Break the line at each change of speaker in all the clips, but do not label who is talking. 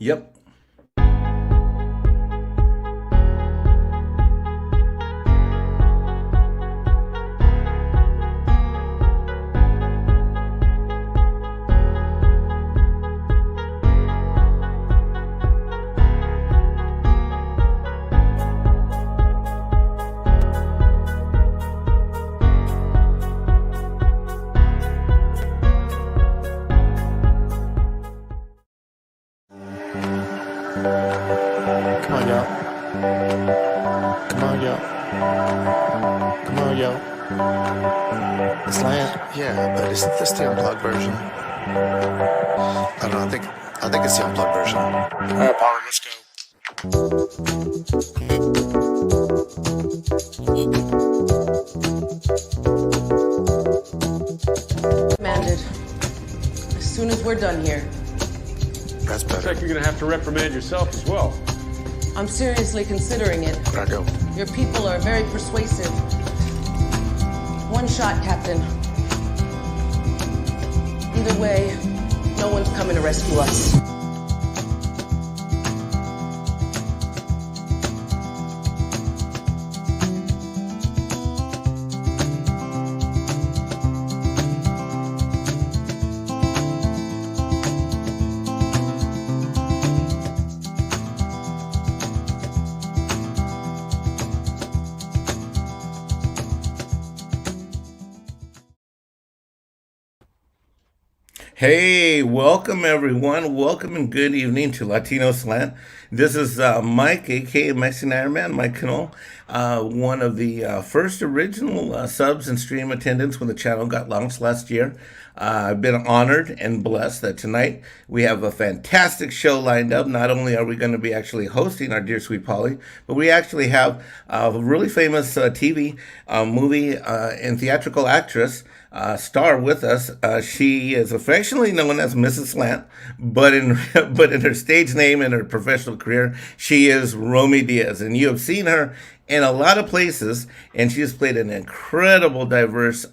Yep.
Come on, y'all. Come on, y'all. Come on, y'all. The slant? Yeah, but isn't this the unplugged version? I don't know. I think it's the unplugged version. All right, Paulie, let's go.
Commanded. As soon as we're done here.
That's better.
Looks like you're going to have to reprimand yourself as well.
I'm seriously considering it.
Where'd I go?
Your people are very persuasive. One shot, Captain. Either way, no one's coming to rescue us.
Hey, welcome everyone. Welcome and good evening to Latino Slant. This is Mike, aka Mexican Ironman, Mike Knoll, one of the first original subs and stream attendants when the channel got launched last year. I've been honored and blessed that tonight we have a fantastic show lined up. Not only are we going to be actually hosting our dear sweet Paulie, but we actually have a really famous TV, movie, and theatrical actress, star with us. She is affectionately known as Mrs. Slant, but in her stage name and her professional career, she is Romi Diaz, and you have seen her in a lot of places, and she has played an incredible, diverse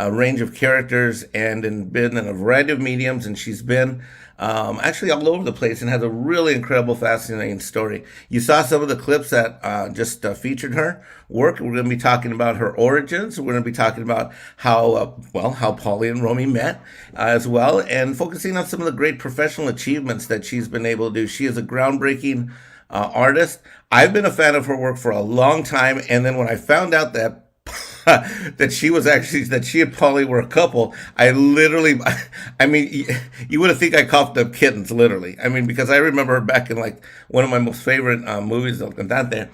range of characters and been in a variety of mediums, and she's been actually all over the place and has a really incredible, fascinating story. You saw some of the clips that just featured her work. We're going to be talking about her origins. We're going to be talking about how Paulie and Romi met as well, and focusing on some of the great professional achievements that she's been able to do. She is a groundbreaking artist. I've been a fan of her work for a long time, and then when I found out that that she and Paulie were a couple, I mean, you would have think I coughed up kittens, literally. I mean, because I remember her back in like one of my most favorite movies, Cantante,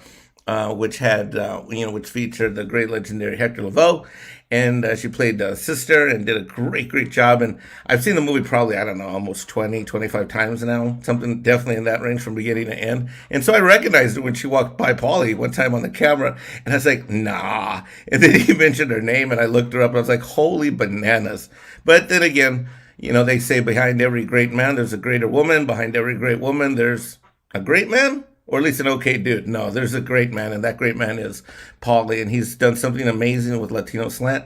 which featured the great legendary Hector Lavoe, and she played sister and did a great job. And I've seen the movie probably, I don't know, almost 20, 25 times now, something definitely in that range from beginning to end. And so I recognized her when she walked by Paulie one time on the camera, and I was like, nah. And then he mentioned her name, and I looked her up, and I was like, holy bananas. But then again, they say behind every great man, there's a greater woman. Behind every great woman, there's a great man. Or at least an okay dude. No, there's a great man, and that great man is Paulie, and he's done something amazing with Latino Slant.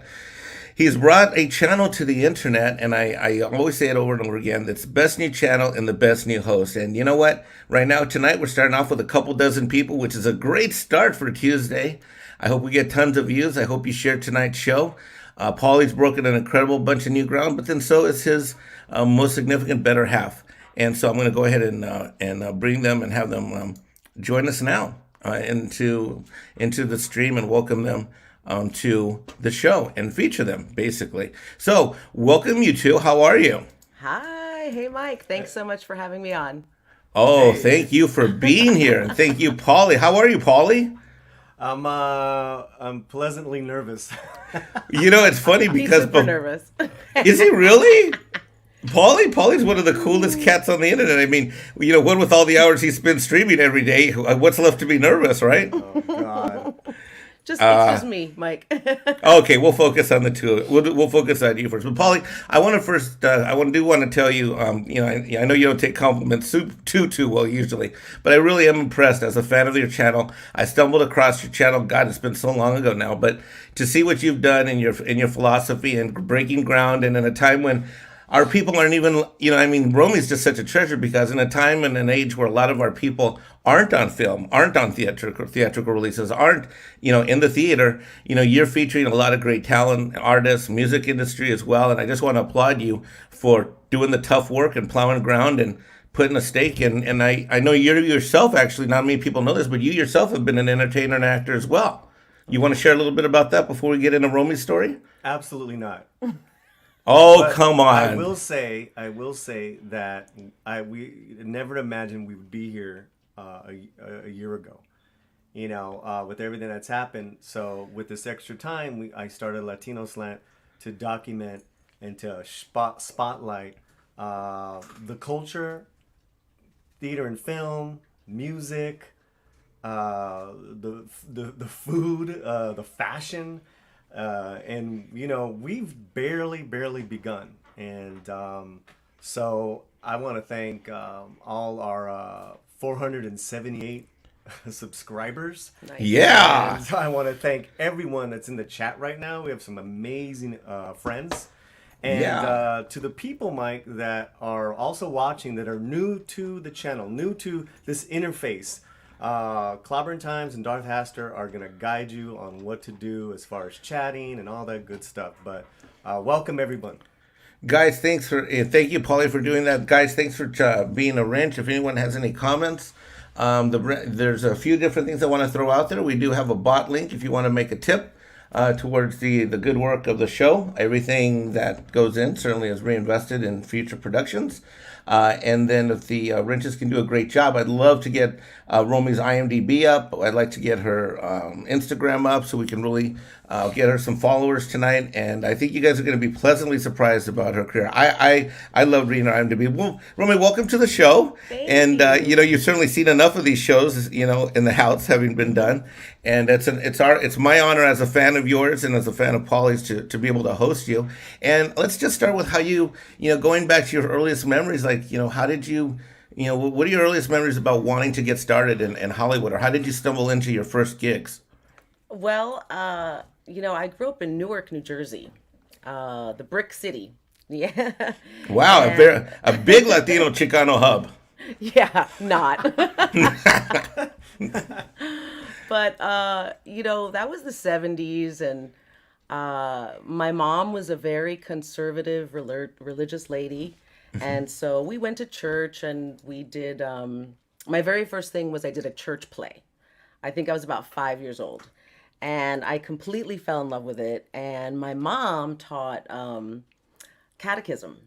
He's brought a channel to the internet, and I always say it over and over again, it's the best new channel and the best new host. And you know what? Right now, tonight, we're starting off with a couple dozen people, which is a great start for Tuesday. I hope we get tons of views. I hope you share tonight's show. Paulie's broken an incredible bunch of new ground, but then so is his most significant better half. And so I'm going to go ahead and bring them and have them join us now into the stream and welcome them to the show and feature them, basically. So, welcome you two. How are you?
Hi. Hey, Mike. Thanks so much for having me on.
Oh, thank you for being here. And thank you, Paulie. How are you, Paulie?
I'm pleasantly nervous.
It's funny because...
He's super nervous.
Is he really? Paulie's one of the coolest cats on the internet. I mean, what with all the hours he spends streaming every day, what's left to be nervous, right?
Oh, God.
It's just me, Mike.
Okay, we'll focus on the two. We'll focus on you first. But Paulie, I want to tell you, I know you don't take compliments too well usually, but I really am impressed as a fan of your channel. I stumbled across your channel. God, it's been so long ago now, but to see what you've done in your philosophy and breaking ground, and in a time when our people aren't even, I mean, Romy's just such a treasure because in a time and an age where a lot of our people aren't on film, aren't on theatrical releases, aren't, in the theater, you're featuring a lot of great talent, artists, music industry as well. And I just want to applaud you for doing the tough work and plowing ground and putting a stake in. And I know you yourself, actually, not many people know this, but you yourself have been an entertainer and actor as well. You want to share a little bit about that before we get into Romy's story?
Absolutely not.
Oh,
But
come on.
I will say that we never imagined we would be here a year ago. With everything that's happened. So with this extra time, I started Latino Slant to document and to spotlight the culture, theater and film, music, the food, the fashion. And we've barely begun, and so I want to thank all our 478 subscribers.
Nice.
Yeah.
And I want to thank everyone that's in the chat right now. We have some amazing friends. And
Yeah.
To the people, Mike, that are also watching, that are new to the channel, new to this interface, Clobbering Times and Darth Haster are going to guide you on what to do as far as chatting and all that good stuff. But welcome, everyone.
Guys, thank you, Paulie, for doing that. Guys, thanks for being a wrench. If anyone has any comments, there's a few different things I want to throw out there. We do have a bot link if you want to make a tip towards the good work of the show. Everything that goes in certainly is reinvested in future productions. And then if the wrenches can do a great job, I'd love to get Romy's IMDb up. I'd like to get her Instagram up so we can really get her some followers tonight. And I think you guys are going to be pleasantly surprised about her career. I love reading her IMDb. Well, Romy, welcome to the show.
Thank
you. You've certainly seen enough of these shows, in the house having been done. And it's my honor as a fan of yours and as a fan of Paulie's to be able to host you. And let's just start with how you going back to your earliest memories, how did you, what are your earliest memories about wanting to get started in Hollywood, or how did you stumble into your first gigs?
Well, I grew up in Newark, New Jersey, the Brick City. Yeah.
Wow, a big Latino Chicano hub.
Yeah, not. But, that was the 70s, and my mom was a very conservative, religious lady. And so we went to church, and we did, my very first thing was I did a church play. I think I was about 5 years old. And I completely fell in love with it. And my mom taught catechism,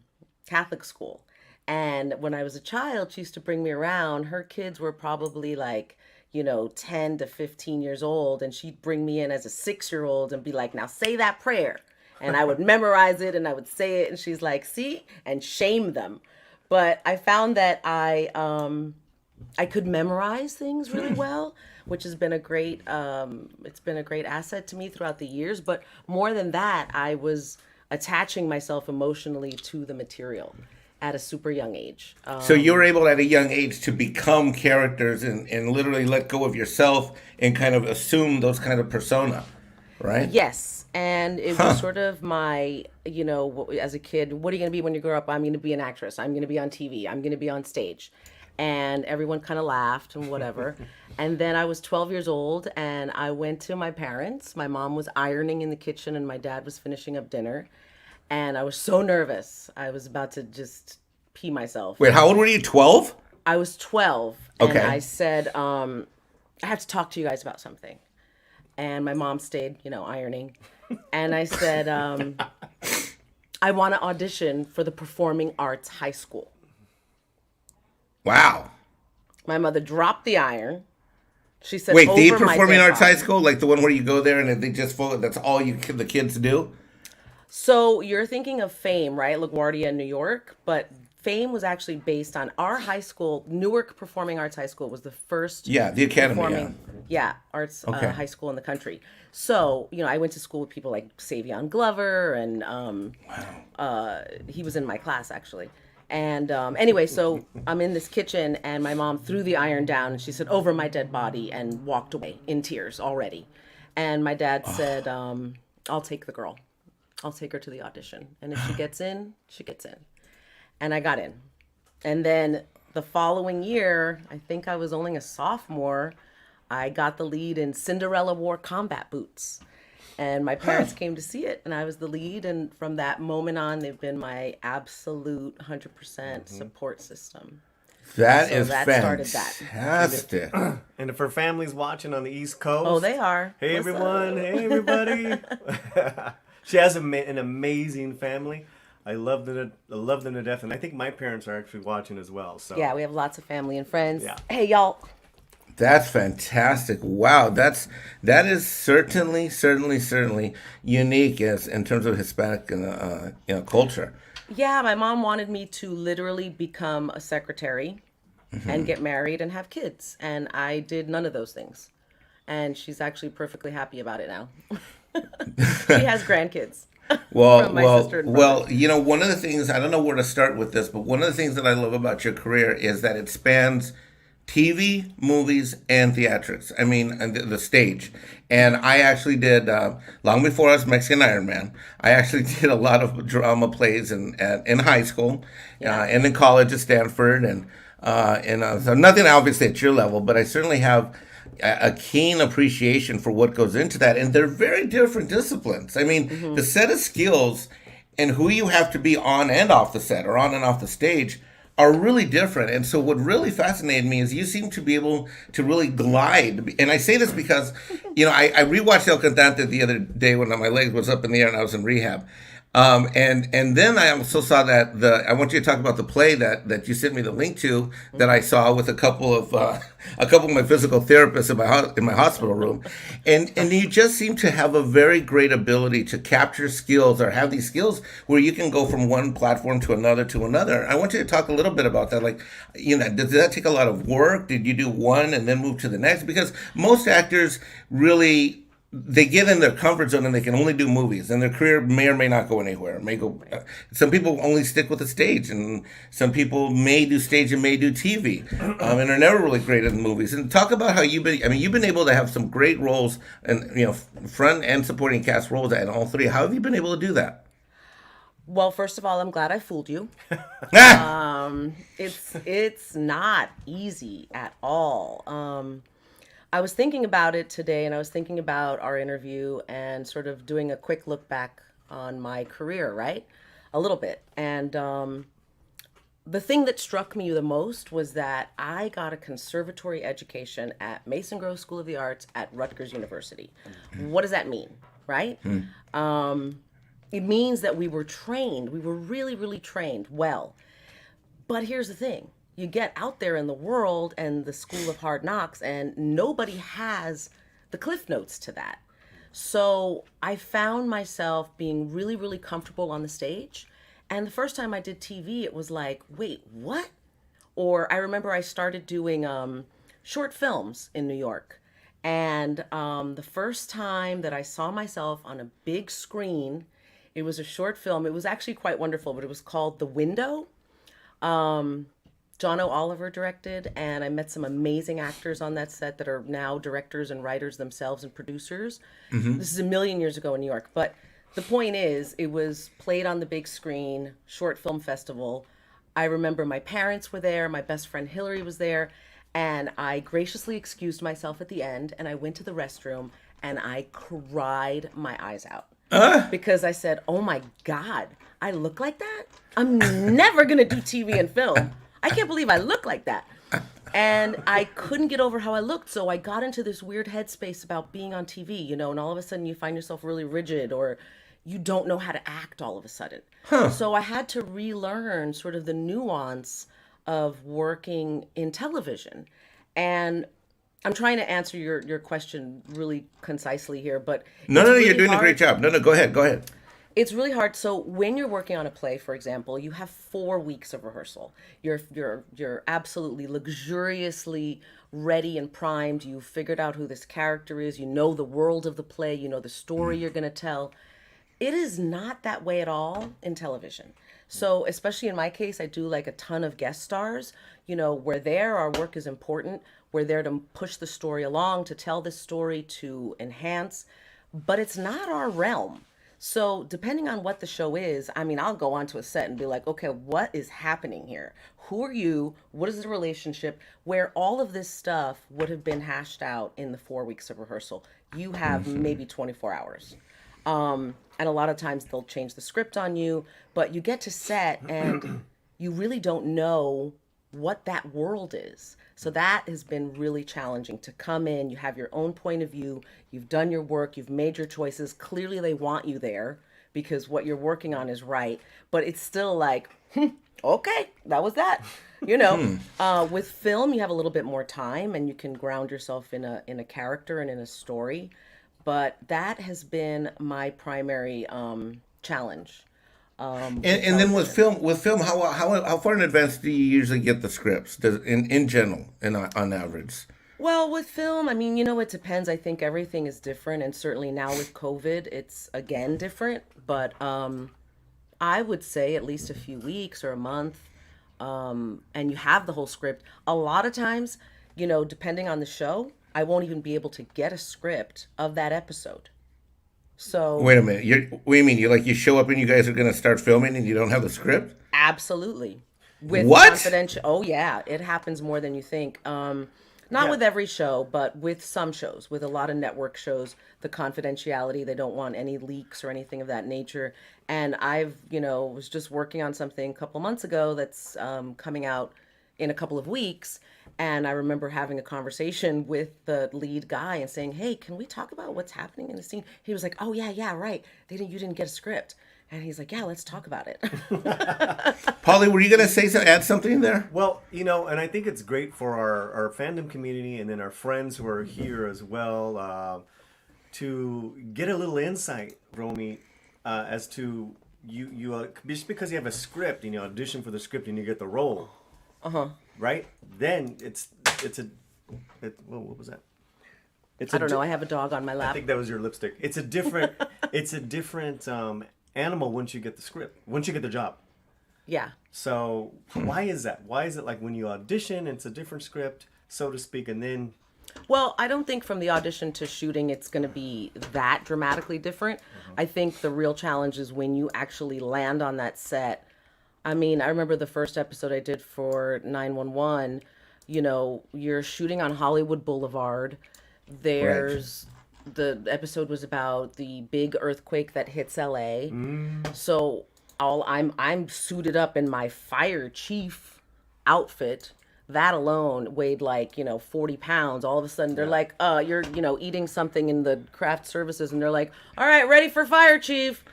Catholic school. And when I was a child, she used to bring me around. Her kids were probably 10 to 15 years old. And she'd bring me in as a 6-year-old and be like, now say that prayer. And I would memorize it and I would say it. And she's like, see, and shame them. But I found that I could memorize things really well, which has been it's been a great asset to me throughout the years. But more than that, I was attaching myself emotionally to the material at a super young age.
So you were able at a young age to become characters and literally let go of yourself and kind of assume those kind of persona, right?
Yes. And it was sort of my, as a kid, what are you going to be when you grow up? I'm going to be an actress. I'm going to be on TV. I'm going to be on stage. And everyone kind of laughed and whatever. And then I was 12 years old and I went to my parents. My mom was ironing in the kitchen and my dad was finishing up dinner. And I was so nervous. I was about to just pee myself.
Wait, how old were you? 12?
I was 12.
Okay.
And I said, I have to talk to you guys about something. And my mom stayed, ironing. And I said, I want to audition for the Performing Arts High School.
Wow.
My mother dropped the iron. She said,
wait, the
over my
Performing
dead
Arts
body.
High School? Like the one where you go there and they just that's all the kids do?
So you're thinking of Fame, right? LaGuardia, New York. But Fame was actually based on our high school. Newark Performing Arts High School was the first
the academy,
arts
Okay.
high school in the country. So, I went to school with people like Savion Glover and he was in my class actually. And anyway, so I'm in this kitchen and my mom threw the iron down and she said, over my dead body, and walked away in tears already. And my dad said, I'll take the girl. I'll take her to the audition. And if she gets in, she gets in. And I got in. And then the following year, I think I was only a sophomore, I got the lead in Cinderella Wore Combat Boots. And my parents came to see it, and I was the lead. And from that moment on, they've been my absolute 100% support system.
That
So
is
that started that.
fantastic.
And if her family's watching on the East Coast,
Oh, they are.
Hey
What's
everyone,
up?
hey everybody. She has an amazing family. I love them to death, and I think my parents are actually watching as well. So
Yeah, we have lots of family and friends.
Yeah.
Hey, y'all.
That's fantastic. Wow, that is certainly unique as in terms of Hispanic culture.
Yeah, my mom wanted me to literally become a secretary and get married and have kids. And I did none of those things. And she's actually perfectly happy about it now. She has grandkids. From my sister and brother.
One of the things, I don't know where to start with this, but one of the things that I love about your career is that it spans TV, movies, and theatrics. I mean, and the stage. And I actually did, long before I was Mexican Ironman, I actually did a lot of drama plays in high school and in college at Stanford. So nothing obviously at your level, but I certainly have a keen appreciation for what goes into that. And they're very different disciplines. I mean, the set of skills and who you have to be on and off the set or on and off the stage are really different. And so what really fascinated me is you seem to be able to really glide. And I say this because, I rewatched El Cantante the other day when my leg was up in the air and I was in rehab. And then I also saw that I want you to talk about the play that you sent me the link to that I saw with a couple of my physical therapists in my hospital room, and you just seem to have a very great ability to capture skills or have these skills where you can go from one platform to another. I want you to talk a little bit about that. Like, did that take a lot of work? Did you do one and then move to the next? Because most actors really, they get in their comfort zone and they can only do movies, and their career may or may not go anywhere. Some people only stick with the stage, and some people may do stage and may do TV, and are never really great at movies. And talk about how you've been able to have some great roles and front and supporting cast roles in all three. How have you been able to do that?
Well, first of all, I'm glad I fooled you. It's not easy at all. I was thinking about it today, and I was thinking about our interview and sort of doing a quick look back on my career, right? A little bit. And the thing that struck me the most was that I got a conservatory education at Mason Grove School of the Arts at Rutgers University. What does that mean, right? It means that we were trained. We were really, really trained well. But here's the thing. You get out there in the world and the school of hard knocks, and nobody has the cliff notes to that. So I found myself being really, really comfortable on the stage. And the first time I did TV, it was like, wait, what? Or I remember I started doing short films in New York. And the first time that I saw myself on a big screen, it was a short film. It was actually quite wonderful, but it was called The Window. John O. Oliver directed, and I met some amazing actors on that set that are now directors and writers themselves and producers. This is a million years ago in New York, but the point is, it was played on the big screen, short film festival. I remember my parents were there, my best friend Hillary was there, and I graciously excused myself at the end, and I went to the restroom, and I cried my eyes out. Because I said, oh my God, I look like that? I'm never gonna do TV and film. I can't believe I look like that. And I couldn't get over how I looked. So I got into this weird headspace about being on TV, and all of a sudden you find yourself really rigid, or you don't know how to act all of a sudden. So I had to relearn sort of the nuance of working in television. And I'm trying to answer your question really concisely here, but
No,
really
you're doing a great job. No, go ahead.
It's really hard. So when you're working on a play, for example, you have 4 weeks of rehearsal. You're absolutely luxuriously ready and primed. You've figured out who this character is. You know the world of the play. You know the story you're going to tell. It is not that way at all in television. So especially in my case, I do like a ton of guest stars. We're there. Our work is important. We're there to push the story along, to tell this story, to enhance. But it's not our realm. So depending on what the show is, I mean, I'll go onto a set and be like, okay, what is happening here? Who are you? What is the relationship? Where all of this stuff would have been hashed out in the 4 weeks of rehearsal. You have maybe 24 hours. And a lot of times they'll change the script on you, but you get to set and you really don't know what that world is. So that has been really challenging to come in. You have your own point of view. You've done your work. You've made your choices. Clearly they want you there because what you're working on is right. But it's still like, okay, that was that. With film, you have a little bit more time and you can ground yourself in a character and in a story. But that has been my primary challenge.
And then with film, how far in advance do you usually get the scripts? In general, and on average?
Well, with film, I mean, it depends. I think everything is different, and certainly now with COVID, it's again different. But I would say at least a few weeks or a month, and you have the whole script. A lot of times, depending on the show, I won't even be able to get a script of that episode. So
wait a minute. What do you mean? You show up and you guys are going to start filming and you don't have the script?
Absolutely. With
what?
Confidential. Oh yeah, it happens more than you think. Not with every show, but with some shows, with a lot of network shows, the confidentiality, they don't want any leaks or anything of that nature. And I've, was just working on something a couple months ago that's coming out in a couple of weeks. And I remember having a conversation with the lead guy and saying, hey, can we talk about what's happening in the scene? He was like, oh, yeah, right. You didn't get a script. And he's like, yeah, let's talk about it.
Paulie, were you going to add something there?
Well, and I think it's great for our fandom community and then our friends who are here as well to get a little insight, Romy, as to you just because you have a script and you audition for the script and you get the role. Right? Then what was that?
I don't know. I have a dog on my lap.
I think that was your lipstick. It's a different animal once you get the script, once you get the job.
Yeah.
So why is that? Why is it like when you audition, it's a different script, so to speak, and then...
Well, I don't think from the audition to shooting it's going to be that dramatically different. I think the real challenge is when you actually land on that set. I mean, I remember the first episode I did for 911, you're shooting on Hollywood Boulevard. There's... Right. The episode was about the big earthquake that hits LA. So I'm suited up in my fire chief outfit. That alone weighed 40 pounds. All of a sudden they're like, you're, eating something in the craft services and they're like, all right, ready for fire chief.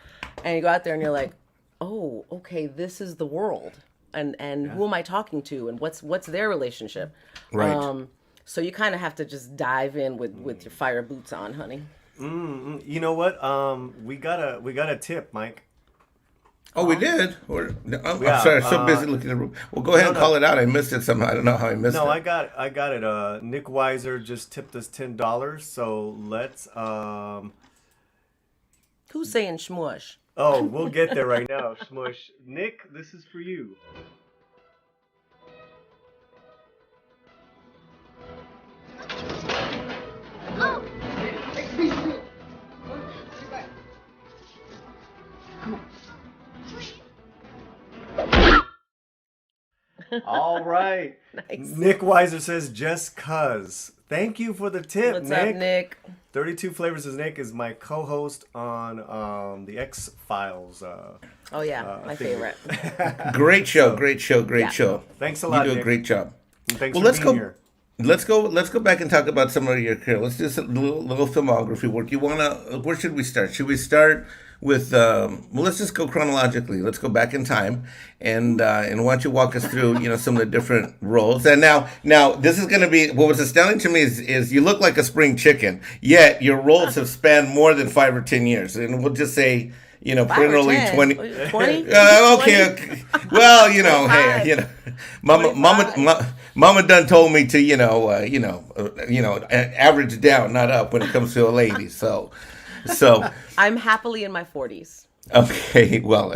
And you go out there and you're like, oh, okay, this is the world. And who am I talking to? And what's their relationship?
Right.
So you kind of have to just dive in with your fire boots on, honey.
You know what? We got a tip, Mike.
Oh, we did? I'm sorry, I'm so busy looking at the room. Well, go ahead and call it out. I missed it somehow. I don't know how I missed it.
No, I got it. Nick Weiser just tipped us $10. So let's...
Who's saying shmush?
Oh, we'll get there right now. Shmush. Nick, this is for you. All right.
Nice.
Nick Weiser says, just cuz. Thank you for the tip,
What's
Nick.
up, Nick?
32 Flavors is Nick is my co-host on the X-Files.
Oh, yeah. My favorite.
Great show.
Thanks a lot,
You do
Nick.
a great job.
And thanks for being here.
Let's go back and talk about some of your career. Let's do some little filmography work. Where should we start? Should we start with let's just go chronologically. Let's go back in time and why don't you walk us through some of the different roles. And now this is going to be what was astounding to me is you look like a spring chicken, yet your roles have spanned more than 5 or 10 years. And we'll just say generally 20.
20?
Okay. Well, hey, Mama done told me to average down, not up when it comes to a lady. So
I'm happily in my 40s.
Okay, well,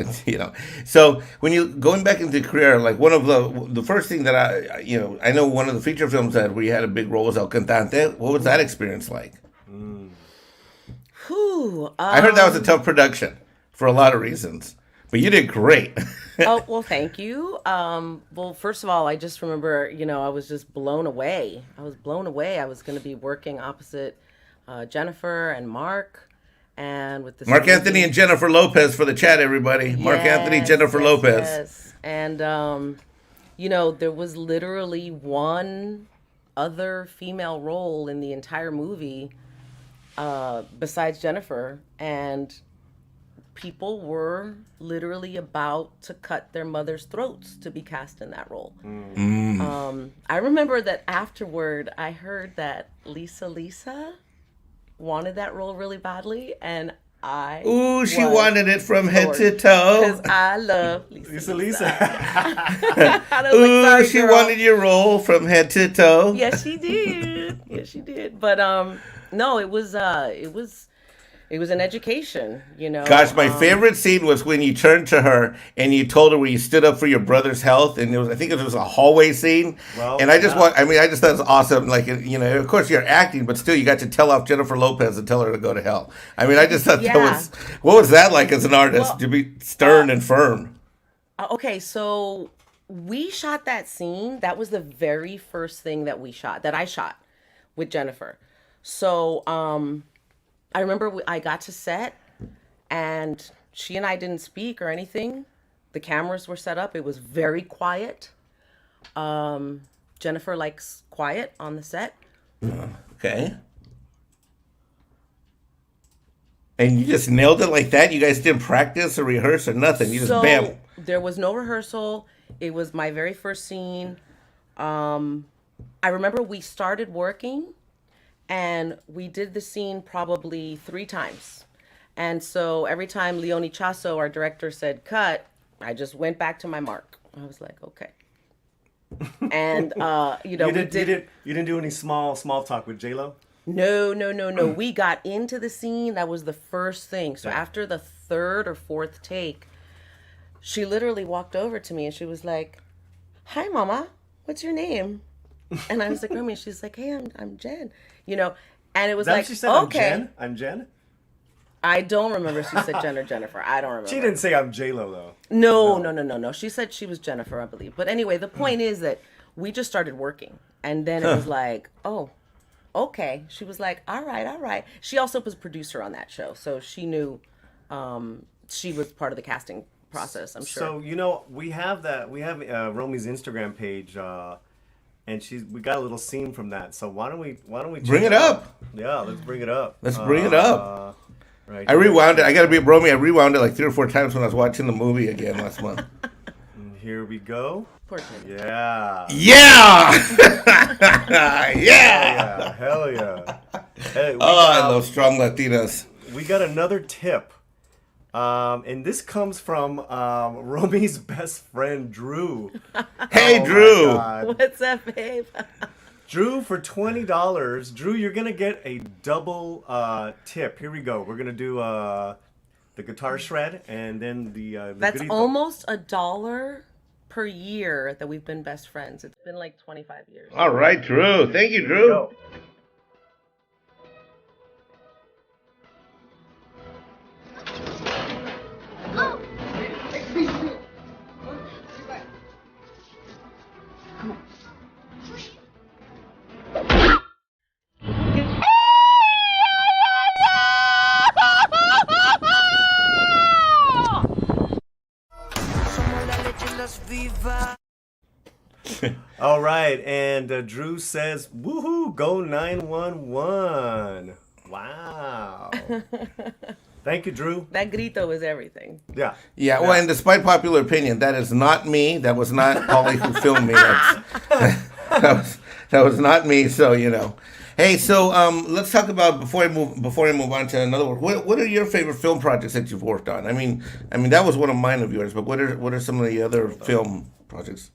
so when you going back into career, like one of the first thing that I know one of the feature films that where you had a big role was El Cantante. What was that experience like?
Whew,
I heard that was a tough production. for a lot of reasons. But you did great.
Oh, well, thank you. Well, first of all, I just remember, I was just blown away. I was blown away. I was going to be working opposite Jennifer and Mark, and with this
Mark
movie.
Anthony and Jennifer Lopez for the chat, everybody. Mark Anthony, Jennifer Lopez.
Yes. And, there was literally one other female role in the entire movie besides Jennifer, and people were literally about to cut their mother's throats to be cast in that role. I remember that afterward, I heard that Lisa wanted that role really badly, and
she wanted it from head to toe.
Because I love Lisa.
Ooh, she wanted your role from head to toe.
Yes, she did. Yes, she did. But no, it was an education,
Gosh, my favorite scene was when you turned to her and you told her where you stood up for your brother's health, and I think it was a hallway scene.
Well,
and I just thought it was awesome. Like, of course you're acting, but still you got to tell off Jennifer Lopez and tell her to go to hell. I mean, I just thought what was that like as an artist, to be stern and firm?
Okay, so we shot that scene. That was the very first thing that I shot with Jennifer. So, I remember I got to set, and she and I didn't speak or anything. The cameras were set up. It was very quiet. Jennifer likes quiet on the set.
Okay. And you just nailed it like that? You guys didn't practice or rehearse or nothing? You just bam.
There was no rehearsal. It was my very first scene. I remember we started working, and we did the scene probably 3 times. And so every time Leone Chasso, our director, said cut, I just went back to my mark. I was like, okay. And
you didn't do any small talk with J-Lo?
No. We got into the scene. That was the first thing. So after the 3rd or 4th take, she literally walked over to me and she was like, "Hi, Mama. What's your name?" And I was like, "Romy." She's like, "Hey, I'm Jen." And it was like,
she said,
okay.
I'm Jen?
I don't remember if she said Jen or Jennifer. I don't remember.
She didn't say I'm J-Lo, though.
No. She said she was Jennifer, I believe. But anyway, the point is that we just started working. And then it was like, oh, okay. She was like, all right. She also was producer on that show. So she knew she was part of the casting process, I'm sure.
So, we have Romy's Instagram page, and we got a little scene from that. So why don't we
bring it up?
Yeah, let's bring it up.
Right. I rewound it. I got to be Romy. I rewound it like 3 or 4 times when I was watching the movie again last month.
And here we go.
Yeah.
Hell yeah. Hey,
I love strong Latinas.
We got another tip. And this comes from Romy's best friend, Drew.
Hey, Drew.
What's up, babe?
Drew, for $20. Drew, you're going to get a double tip. Here we go. We're going to do the guitar shred and then the
That's
grito.
almost $1 per year that we've been best friends. It's been like 25 years.
All right, Drew. Thank you, Drew.
All right, and Drew says, "Woohoo! Go 911!" Wow. Thank you, Drew.
That grito is everything.
Yeah.
Well, and despite popular opinion, that is not me. That was not Paulie who filmed me. That was not me. So Hey, so let's talk about before I move on to another work. What are your favorite film projects that you've worked on? I mean that was one of mine of yours. But what are some of the other film projects?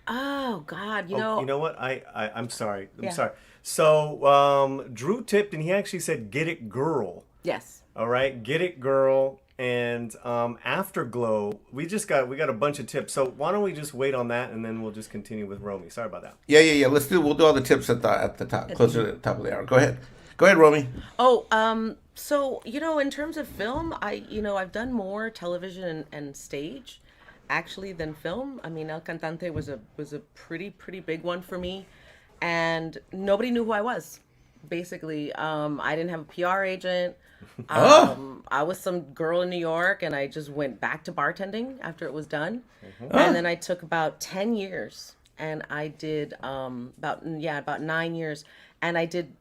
Oh God,
you know what? I'm sorry. I'm sorry. So Drew tipped, and he actually said, "Get it, girl."
Yes.
All right, "Get it, girl." And Afterglow, we got a bunch of tips. So why don't we just wait on that, and then we'll just continue with Romy. Sorry about that.
Yeah. We'll do all the tips at the top, closer to the top of the hour. Go ahead. Go ahead, Romy.
So, in terms of film, I've done more television and stage actually than film. I mean, El Cantante was a pretty big one for me, and nobody knew who I was. Basically, I didn't have a PR agent. I was some girl in New York, and I just went back to bartending after it was done. And then I took about 10 years, and I did about 9 years, and I did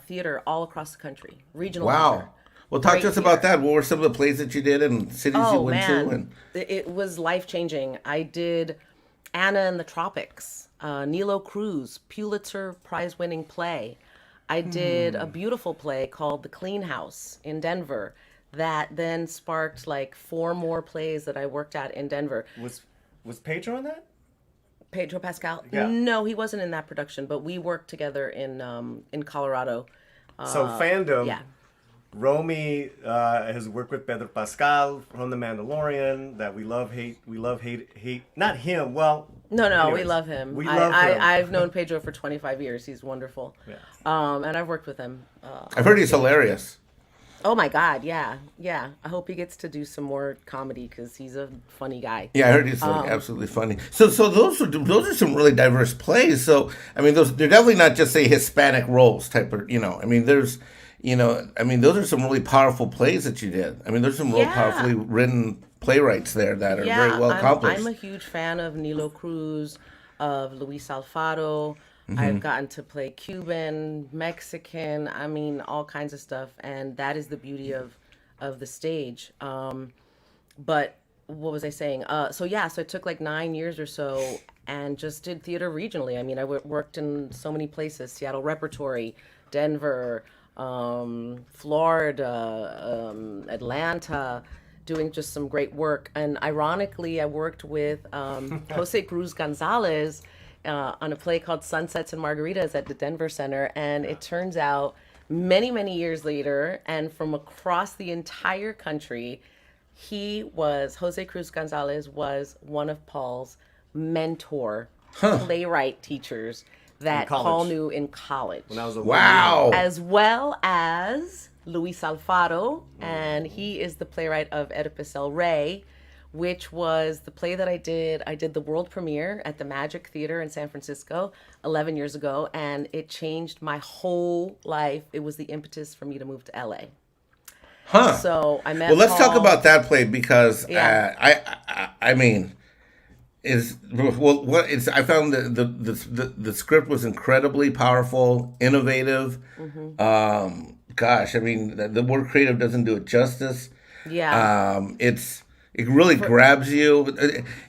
theater all across the country, regional theater.
Wow. Well, talk to us about that. What were some of the plays that you did and cities you went to? And
It was life-changing. I did Anna in the Tropics, Nilo Cruz, Pulitzer Prize-winning play. I did a beautiful play called The Clean House in Denver that then sparked like 4 more plays that I worked at in Denver.
Was Pedro in that?
Pedro Pascal?
Yeah.
No, he wasn't in that production, but we worked together in Colorado.
So fandom.
Yeah.
Romy has worked with Pedro Pascal from The Mandalorian. That we love, hate. Not him. Well,
No,
anyways,
we love him.
We love him.
I've known Pedro for 25 years. He's wonderful.
Yeah.
And I've worked with him.
I've heard he's hilarious.
Oh my God, yeah. I hope he gets to do some more comedy because he's a funny guy.
Yeah, I heard he's like absolutely funny. So those are some really diverse plays. So I mean, they're definitely not just say Hispanic roles type of. I mean, those are some really powerful plays that you did. I mean, there's some real powerfully written playwrights there that are very well accomplished.
I'm a huge fan of Nilo Cruz, of Luis Alfaro. I've gotten to play Cuban, Mexican, I mean, all kinds of stuff. And that is the beauty of the stage. But what was I saying? So it took like 9 years or so and just did theater regionally. I mean, I worked in so many places, Seattle Repertory, Denver, Florida, Atlanta, doing just some great work. And ironically, I worked with Jose Cruz Gonzalez on a play called Sunsets and Margaritas at the Denver Center. And it turns out many years later, and from across the entire country, Jose Cruz Gonzalez was one of Paul's mentor playwright teachers that Paul knew in college.
When I was
Wow.
As well as Luis Alfaro, and he is the playwright of Oedipus El Rey, which was the play that I did. I did the world premiere at the Magic Theater in San Francisco 11 years ago, and it changed my whole life. It was the impetus for me to move to LA. So I met
Well, let's
Paul.
talk about that play because
Yeah.
I mean, I found the script was incredibly powerful, innovative. Gosh, I mean, the word creative doesn't do it justice.
Yeah.
It really grabs you.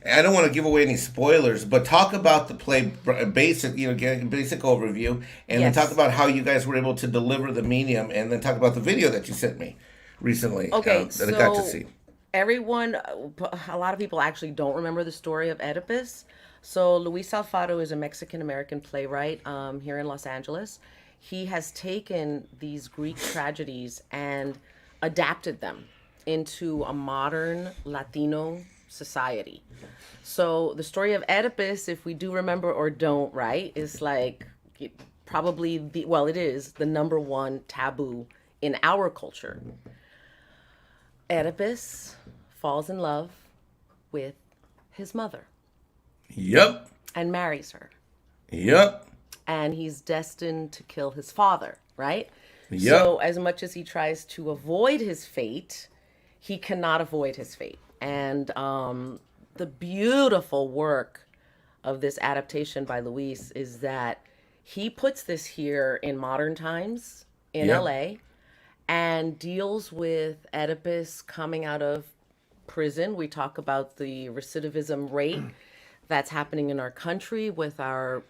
I don't want to give away any spoilers, but talk about the play, basic overview, and then talk about how you guys were able to deliver the medium, and then talk about the video that you sent me recently.
Okay,
that I got to see.
A lot of people actually don't remember the story of Oedipus. So Luis Alfaro is a Mexican-American playwright here in Los Angeles. He has taken these Greek tragedies and adapted them into a modern Latino society. So the story of Oedipus, if we do remember or don't, right, is like it is the number one taboo in our culture. Oedipus falls in love with his mother.
Yep.
And marries her.
Yep.
And he's destined to kill his father, right?
Yep.
So as much as he tries to avoid his fate, he cannot avoid his fate. And the beautiful work of this adaptation by Luis is that he puts this here in modern times in LA and deals with Oedipus coming out of prison. We talk about the recidivism rate that's happening in our country with our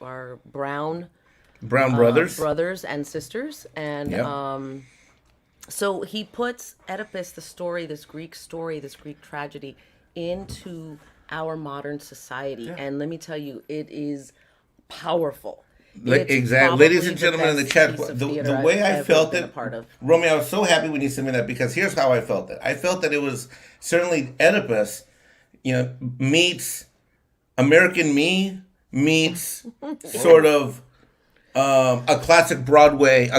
brown brothers and sisters. And so he puts Oedipus, this Greek tragedy, into our modern society. And let me tell you, it is powerful.
Exactly. Ladies and gentlemen in the chat, the way I felt it, Romy, I was so happy when you sent me that because here's how I felt it. I felt that it was certainly Oedipus, meets American Me, meets sort of a classic Broadway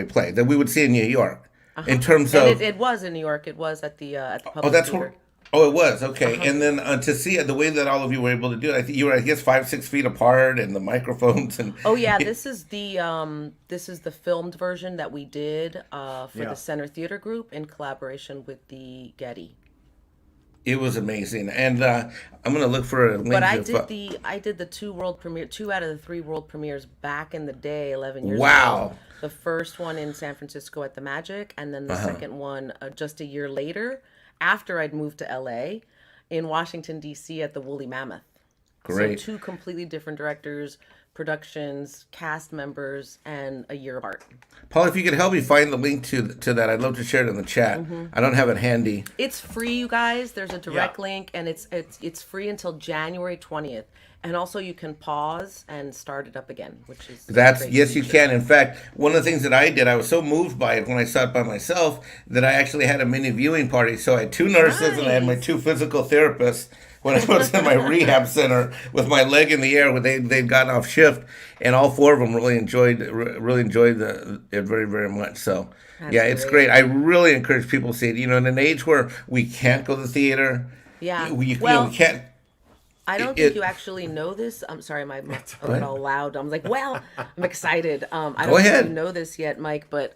play that we would see in New York. In terms
And
of
it was in New York. It was at the public
that's
theater.
where. Oh, it was okay. And then to see it, the way that all of you were able to do it, I think you were, I guess, 5-6 feet apart, and the microphones and.
Oh yeah, this is the filmed version that we did for
Yeah.
the Center Theater Group in collaboration with the Getty.
It was amazing, and I'm gonna look for a link.
But I did the two out of the three world premieres back in the day, 11 years
Wow.
ago. The first one in San Francisco at the Magic, and then the second one just a year later, after I'd moved to LA, in Washington D.C. at the Woolly Mammoth.
Great.
So two completely different directors, productions, cast members, and a year apart.
Paul, if you could help me find the link to that, I'd love to share it in the chat. I don't have it handy.
It's free, you guys. There's a direct
Yeah.
link, and it's free until January 20th. And also, you can pause and start it up again, which is a
That's
great
yes, you
feature.
can. In fact, one of the things that I did, I was so moved by it when I saw it by myself that I actually had a mini viewing party. So I had two nurses and I had my
Nice.
two physical therapists when I was in my rehab center with my leg in the air when they'd gotten off shift, and all four of them really enjoyed it very, very much. So
That's
yeah, it's great.
great.
I really encourage people to see it. You know, in an age where we can't go to the theater,
Yeah.
we
Well,
we can't.
I don't think you actually know this. I'm sorry, my mouth got all loud. I'm like, well, I'm excited. I don't
Go
think
ahead.
you know this yet, Mike, but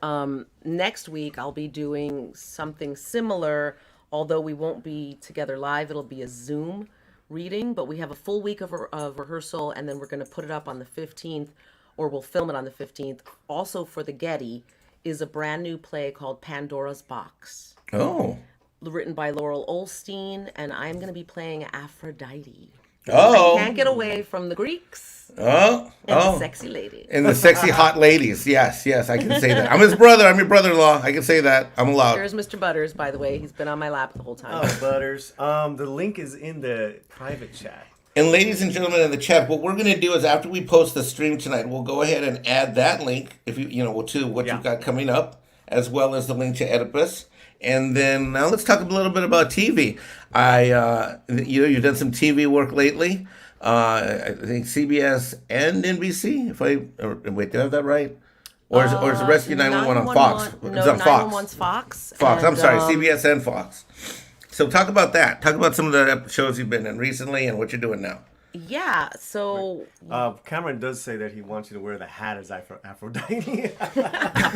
next week I'll be doing something similar, although we won't be together live. It'll be a Zoom reading, but we have a full week of rehearsal, and then we're going to put it up on the 15th, or we'll film it on the 15th. Also for the Getty is a brand new play called Pandora's Box,
Oh.
written by Laurel Olstein, and I'm going to be playing Aphrodite.
Oh.
I can't get away from the Greeks
Oh.
and the
Oh.
sexy lady.
And the sexy hot ladies. Yes, I can say that. I'm his brother. I'm your brother-in-law. I can say that. I'm allowed.
Here's Mr. Butters, by the way. He's been on my lap the whole time.
Oh, Butters. The link is in the private chat.
And ladies and gentlemen in the chat, what we're going to do is after we post the stream tonight, we'll go ahead and add that link, if to what
Yeah.
you've got coming up, as well as the link to Oedipus. And then now let's talk a little bit about TV. You've done some TV work lately. I think CBS and NBC. Wait, did I have that right? Or is it Rescue 911 on Fox?
911
It's
No,
on Fox.
911's Fox.
Fox. I'm
and,
sorry, CBS and Fox. So talk about that. Talk about some of the shows you've been in recently and what you're doing now.
Yeah, so
Cameron does say that he wants you to wear the hat as Aphrodite.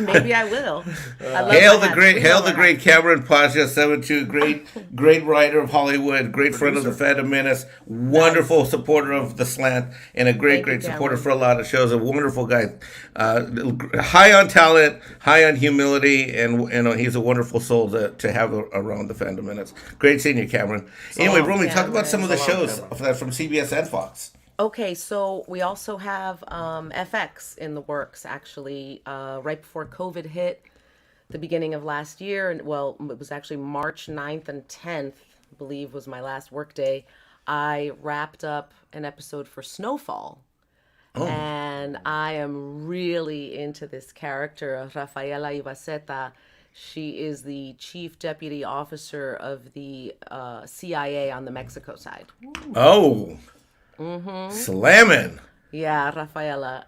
maybe I will. I love
Hail
my
the
hats. We love our
great Cameron Pasha, 7'2", great writer of Hollywood, great friend of the
Producer.
Phantom Menace, wonderful supporter of the Slant, and a great
Thank you,
supporter
Cameron.
for a lot of shows. A wonderful guy, high on talent, high on humility, and he's a wonderful soul to have around the Phantom Menace. Great seeing you, Cameron. Anyway,
long,
Romy, talk about
Cameron.
some of the
So long,
shows
Cameron.
from CBS and Fox.
Okay, so we also have FX in the works, actually. Right before COVID hit, the beginning of last year, and well, it was actually March 9th and 10th, I believe was my last work day, I wrapped up an episode for Snowfall. And I am really into this character, Rafaela Ibaceta. She is the chief deputy officer of the CIA on the Mexico side.
Oh, slamming.
Yeah, Rafaela.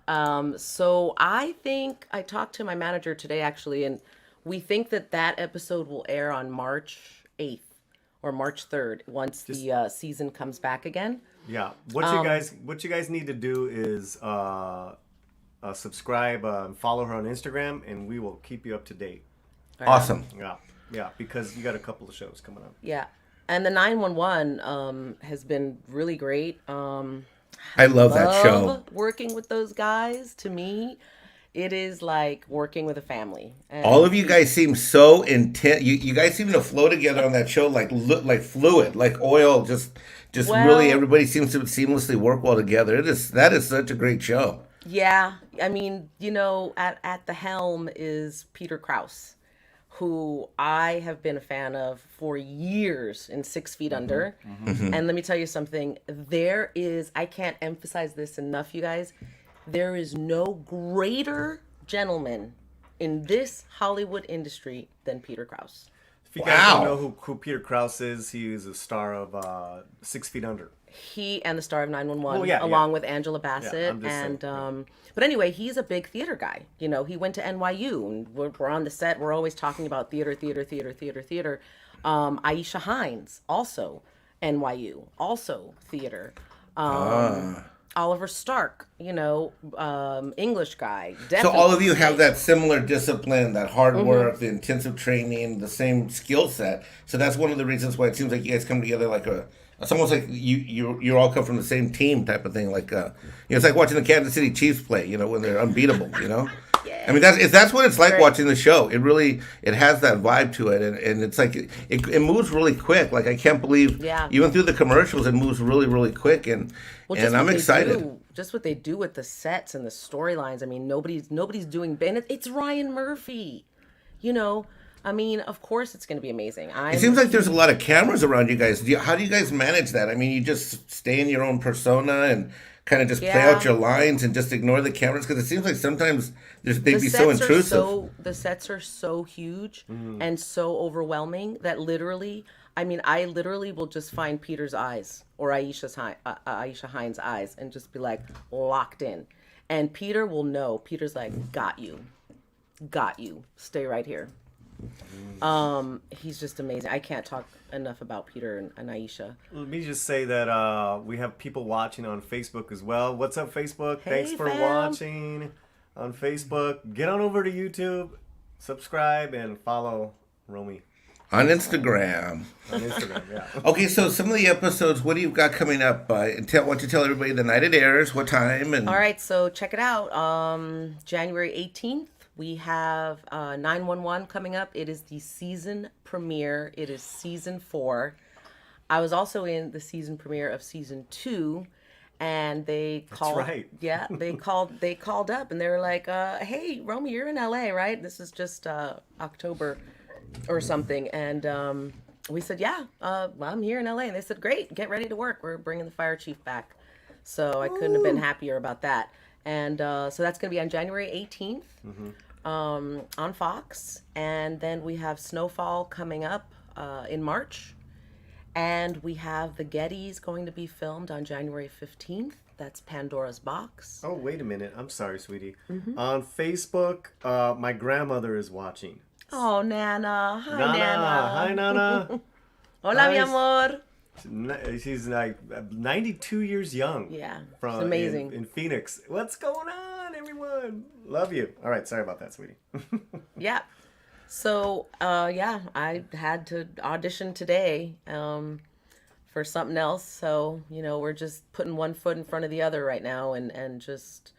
So I think I talked to my manager today actually, and we think that episode will air on March 8th or March 3rd once the season comes back again.
Yeah. What you guys need to do is subscribe and follow her on Instagram, and we will keep you up to date.
Awesome.
Yeah, because you got a couple of shows coming up.
Yeah. And the 911 has been really great.
I love that show.
Love working with those guys. To me, it is like working with a family. And
All of you guys seem so intense. You guys seem to flow together on that show like fluid, like oil. Just
Well-
really, everybody seems to seamlessly work well together. That is such a great show.
Yeah, I mean, at the helm is Peter Krause, who I have been a fan of for years in 6 Feet Under. And let me tell you something. I can't emphasize this enough, you guys. There is no greater gentleman in this Hollywood industry than Peter Krause.
If you guys don't know who Peter Krause is, he is a star of 6 Feet Under.
He and the star of 911,
Well,
along with Angela Bassett.
Yeah, I'm just
and
saying,
but anyway, he's a big theater guy. You know, he went to NYU, and we're on the set. We're always talking about theater. Aisha Hines, also NYU, also theater. Oliver Stark, you know, English guy.
So
Definitely.
all of you have that similar discipline, that hard work, the intensive training, the same skill set. So that's one of the reasons why it seems like you guys come together like it's almost like you all come from the same team type of thing. Like it's like watching the Kansas City Chiefs play. You know, when they're unbeatable. You know. I mean, that's what it's like watching the show. It has that vibe to it, and it's like it moves really quick. Like I can't believe, even through the commercials, it moves really, really quick, and I'm excited.
Just what they do with the sets and the storylines. I mean, nobody's doing. And it's Ryan Murphy, you know. I mean, of course, it's going to be amazing.
It seems like there's a lot of cameras around you guys. How do you guys manage that? I mean, you just stay in your own persona and kind of just play out your lines and just ignore the cameras? Because it seems like sometimes they'd be so intrusive.
The sets are so huge and so overwhelming that literally, I mean, I literally will just find Peter's eyes or Aisha Hines' eyes and just be like locked in. And Peter will know. Peter's like, got you. Stay right here. He's just amazing. I can't talk enough about Peter and Aisha.
Let me just say that we have people watching on Facebook as well. What's up, Facebook?
Hey,
Thanks for watching on Facebook. Get on over to YouTube, subscribe, and follow Romy.
On Instagram.
Yeah.
Okay, so some of the episodes, what do you got coming up? Why don't you tell everybody the night it airs, what time? And
all right, so check it out. January 18th. We have 911 coming up. It is the season premiere. It is season 4. I was also in the season premiere of season 2, and they called.
That's right.
Yeah, they called up, and they were like, "Hey, Romy, you're in LA, right? This is just October or something." And we said, "Yeah, well, I'm here in LA." And they said, "Great, get ready to work. We're bringing the fire chief back." So I couldn't have been happier about that. And so that's going to be on January 18th on Fox. And then we have Snowfall coming up in March. And we have The Gettys going to be filmed on January 15th. That's Pandora's Box.
Oh, wait a minute. I'm sorry, sweetie. On Facebook, my grandmother is watching.
Oh, Nana. Hi, Nana.
Hi, Nana.
Hola, mi amor.
She's like 92 years young.
Yeah,
from
it's amazing.
In Phoenix. What's going on, everyone? Love you. All right, sorry about that, sweetie.
Yeah. So, I had to audition today for something else. So, we're just putting one foot in front of the other right now and just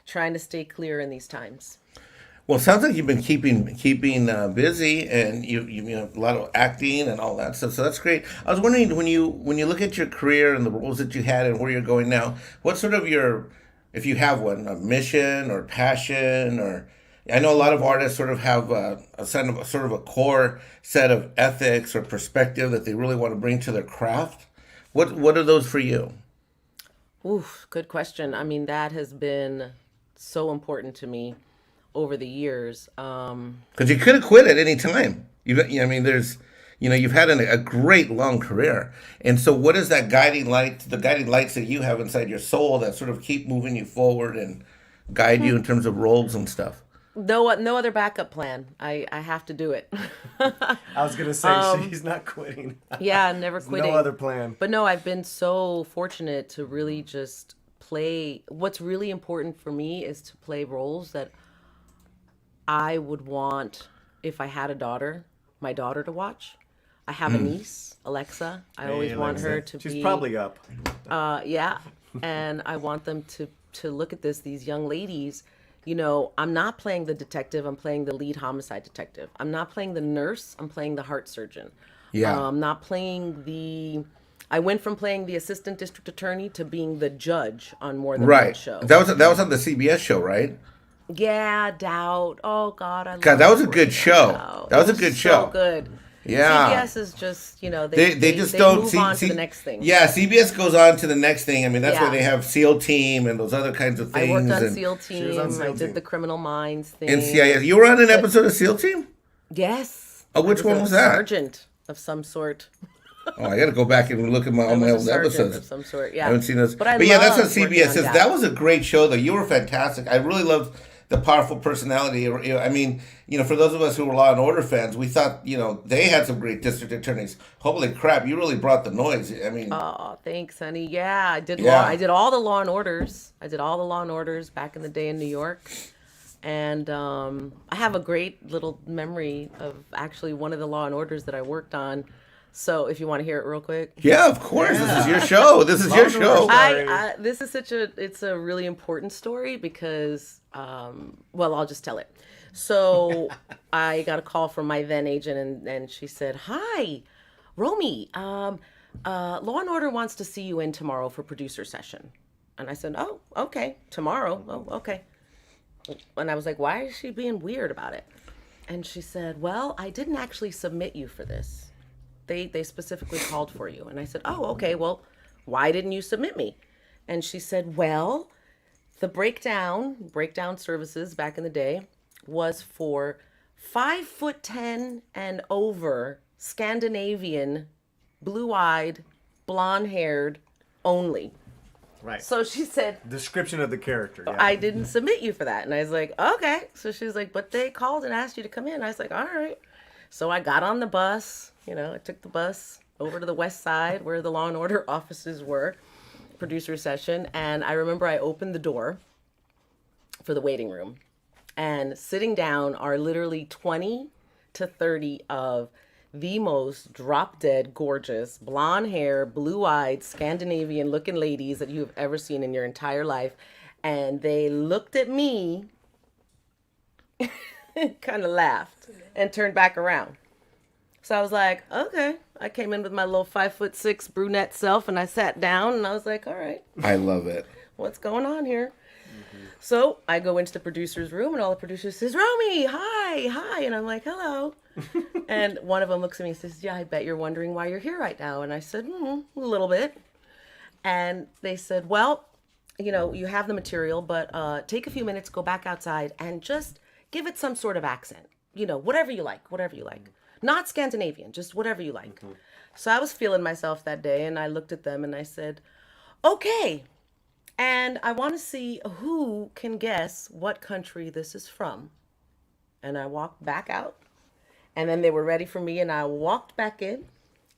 trying to stay clear in these times.
Well, it sounds like you've been keeping busy, and you know, a lot of acting and all that stuff. So that's great. I was wondering, when you look at your career and the roles that you had and where you're going now, what's sort of your, if you have one, a mission or passion? Or I know a lot of artists sort of have a sort of a core set of ethics or perspective that they really want to bring to their craft. What are those for you?
Oof, good question. I mean, that has been so important to me over the years.
Because you could have quit at any time. You've had a great long career. And so what is that guiding lights that you have inside your soul that sort of keep moving you forward and guide you in terms of roles and stuff?
No other backup plan. I have to do it.
I was going to say, she's not quitting.
Yeah, never quitting.
No other plan.
But no, I've been so fortunate to really just play. What's really important for me is to play roles that I would want, if I had a daughter, my daughter to watch. I have a niece, Alexa. I always want her to be...
She's probably up.
Yeah. And I want them to look at these young ladies. I'm not playing the detective. I'm playing the lead homicide detective. I'm not playing the nurse. I'm playing the heart surgeon.
Yeah.
I'm not playing I went from playing the assistant district attorney to being the judge on More Than One show.
That was on the CBS show, right?
Yeah, Doubt. Oh God,
that was a good show. That was a good show.
So good.
Yeah.
CBS is just, they
just don't
move on to the next thing.
Yeah, CBS goes on to the next thing. I mean, that's
Yeah.
why they have SEAL Team and those other kinds of things.
I worked on
and
SEAL Team.
on SEAL
I did
Team.
the Criminal Minds thing.
NCIS. You were on an episode of SEAL Team?
Yes.
Oh, which one
a
was that?
Sergeant of some sort.
Oh, I got to go back and look at all my
I
old
was a sergeant
episodes.
of some sort.
I
Yeah.
haven't seen those.
But
yeah, that's what
loved working
CBS
on
says.
Dallas.
That was a great show, though. You were fantastic. I really loved the powerful personality. I mean, for those of us who were Law and Order fans, we thought, they had some great district attorneys. Holy crap, you really brought the noise. I mean,
Oh, thanks, honey. Yeah, I did.
Yeah.
I did all the Law and Orders. I did all the Law and Orders back in the day in New York, and I have a great little memory of actually one of the Law and Orders that I worked on. So, if you want to hear it real quick.
yeah, of course. This is your show. This is your show.
This is it's a really important story because, I'll just tell it. So I got a call from my then agent and she said, "Hi, Romy, Law and Order wants to see you in tomorrow for producer session." And I said, "Oh, okay, tomorrow. Oh, okay." And I was like, "Why is she being weird about it?" And she said, "Well, I didn't actually submit you for this. They specifically called for you." And I said, "Oh, okay, well, why didn't you submit me?" And she said, "Well, the breakdown services back in the day was for 5'10" and over Scandinavian, blue-eyed, blonde-haired only."
Right.
So she said,
Description of the character. Yeah.
"I didn't submit you for that." And I was like, "Okay." So she was like, "But they called and asked you to come in." I was like, "All right." So I got on the bus, I took the bus over to the west side where the Law and Order offices were, producer session. And I remember I opened the door for the waiting room, and sitting down are literally 20 to 30 of the most drop dead gorgeous, blonde hair, blue eyed, Scandinavian looking ladies that you have ever seen in your entire life. And they looked at me, kind of laughed, and turned back around. So I was like, okay. I came in with my little 5'6" brunette self, and I sat down, and I was like, all right,
I love it.
what's going on here? So I go into the producer's room, and all the producers says, "Romy, hi. And I'm like, hello. And one of them looks at me and says, "Yeah, I bet you're wondering why you're here right now." And I said, a little bit. And they said, "Well, you have the material, but take a few minutes, go back outside, and just give it some sort of accent. Whatever you like. Not Scandinavian, just whatever you like." So I was feeling myself that day, and I looked at them and I said, "Okay. And I want to see who can guess what country this is from." And I walked back out, and then they were ready for me, and I walked back in,